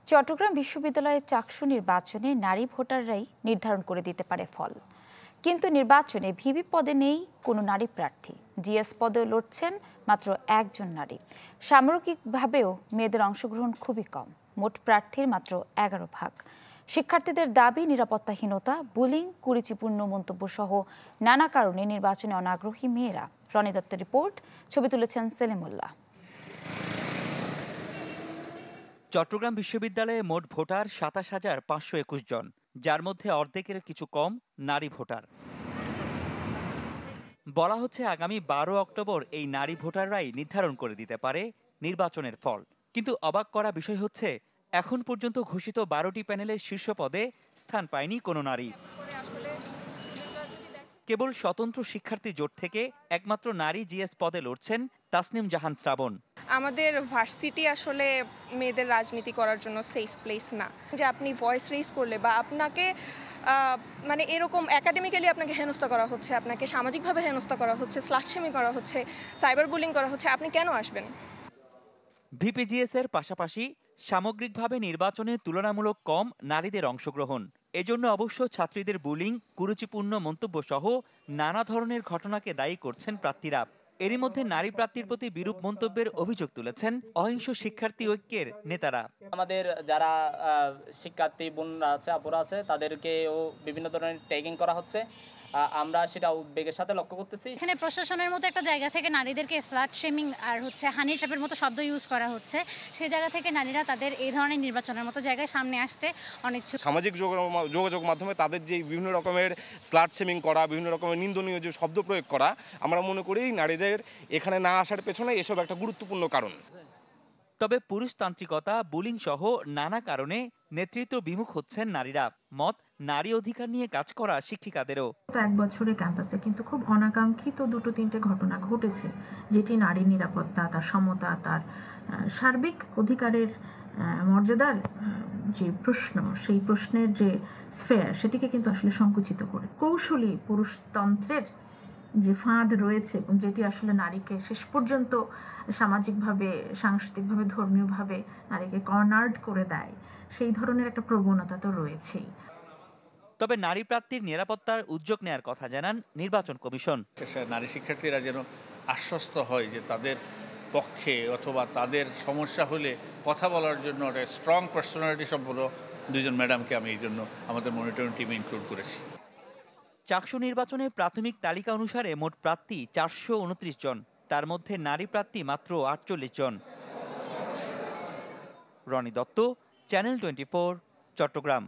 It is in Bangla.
চট্টগ্রাম বিশ্ববিদ্যালয়ের চাকসু নির্বাচনে নারী ভোটাররাই নির্ধারণ করে দিতে পারে ফল, কিন্তু নির্বাচনে ভিভি পদে নেই কোনো নারী প্রার্থী। জিএস পদেও লড়ছেন মাত্র একজন নারী। সামগ্রিকভাবেও মেয়েদের অংশগ্রহণ খুবই কম, মোট প্রার্থীর মাত্র 11%। শিক্ষার্থীদের দাবি নিরাপত্তাহীনতা, বুলিং, কুরুচিপূর্ণ মন্তব্য সহ নানা কারণে নির্বাচনে অনাগ্রহী মেয়েরা। রনি দত্তের রিপোর্ট, ছবি তুলেছেন সেলিমুল্লাহ। চট্টগ্রাম বিশ্ববিদ্যালয়ে মোট ভোটার ২৭,৫২১ জন, যার মধ্যে অর্ধেকের কিছু কম নারী ভোটার। বলা হচ্ছে আগামী ১২ অক্টোবর এই নারী ভোটাররাই নির্ধারণ করে দিতে পারে নির্বাচনের ফল। কিন্তু অবাক করা বিষয় হচ্ছে, এখন পর্যন্ত ঘোষিত ১২টি প্যানেলের শীর্ষ পদে স্থান পায়নি কোনো নারী। কেবল স্বতন্ত্র শিক্ষার্থী জোট থেকে একমাত্র নারী জিএস পদে লড়ছেন তাসনিম জাহান শ্রাবণ। আমাদের ভার্সিটি আসলে মেয়েদের রাজনীতি করার জন্য সেফ প্লেস না। যে আপনি ভয়েস রেজ করলে বা আপনাকে মানে এরকম একাডেমিক্যালি আপনাকে হেনস্থা করা হচ্ছে, আপনাকে সামাজিকভাবে হেনস্থা করা হচ্ছে, স্লাটশেমি করা হচ্ছে, সাইবার বুলিং করা হচ্ছে, আপনি কেন আসবেন? ভিপিজিএস এর পাশাপাশি সামগ্রিকভাবে নির্বাচনে তুলনামূলক কম নারীদের অংশগ্রহণ। এজন্য অবশ্য ছাত্রীদের বুলিং, কুরুচিপূর্ণ মন্তব্য সহ নানা ধরনের ঘটনাকে দায়ী করছেন প্রার্থীরা। এরই মধ্যে নারী প্রার্থীর প্রতি বিরূপ মন্তব্যের অভিযোগ তুলেছেন অহিংস শিক্ষার্থী ঐক্যের নেতারা। আমাদের যারা শিক্ষার্থী বোনরা আছে, আপুরা আছে, তাদেরকেও বিভিন্ন ধরনের ট্যাগিং করা হচ্ছে। আমরা সেটা উদ্বেগের সাথে লক্ষ্য করতেছি। এখানে প্রশাসনের মতো একটা জায়গা থেকে নারীদেরকে স্লাট শেমিং আর হানি ট্র্যাপের মতো শব্দ ইউজ করা হচ্ছে। সেই জায়গা থেকে নারীরা তাদের এই ধরনের নির্বাচনের মতো জায়গায় সামনে আসতে অনেক সামাজিক যোগাযোগ মাধ্যমে তাদের যে বিভিন্ন রকমের স্লাট শেমিং করা, বিভিন্ন রকমের নিন্দনীয় যে শব্দ প্রয়োগ করা, আমরা মনে করি নারীদের এখানে না আসার পেছনে এসব একটা গুরুত্বপূর্ণ কারণ। তবে পুরুষতান্ত্রিকতা, বুলিং সহ নানা কারণে নেতৃত্ব বিমুখ হচ্ছেন নারীরা। মত নারী অধিকার নিয়ে কাজ করা শিক্ষিকাদেরও। এক বছরে ক্যাম্পাসে কিন্তু খুব অনাকাঙ্ক্ষিত ২-৩টে ঘটনা ঘটেছে, যেটি নারীর নিরাপত্তা, তার সমতা, তার সার্বিক অধিকারের মর্যাদার যে প্রশ্ন, সেই প্রশ্নের যে স্ফেয়ার, সেটিকে কিন্তু আসলে সংকুচিত করে কৌশলী পুরুষতন্ত্রের যে ফাঁদ রয়েছে এবং যেটি আসলে নারীকে শেষ পর্যন্ত সামাজিকভাবে, সাংস্কৃতিকভাবে, ধর্মীয়ভাবে নারীকে কর্নার্ড করে দেয়, সেই ধরনের একটা প্রবণতা তো রয়েছেই। তবে নারী প্রার্থীর নিরাপত্তার উদ্যোগ নেয়ার কথা জানান নির্বাচন কমিশন। নারী শিক্ষার্থীরা যেন আশ্বস্ত হয় যে তাদের পক্ষে অথবা তাদের সমস্যা হলে কথা বলার জন্য একটা স্ট্রং পার্সোনালিটি সম্পন্ন দুজন ম্যাডামকে আমি এই জন্য আমাদের মনিটরিং টিমে ইনক্লুড করেছি। চাকসু নির্বাচনে প্রাথমিক তালিকা অনুসারে মোট প্রার্থী ৪২৯ জন, তার মধ্যে নারী প্রার্থী মাত্র ৪৮ জন। রনি দত্ত, চ্যানেল 24, চট্টগ্রাম।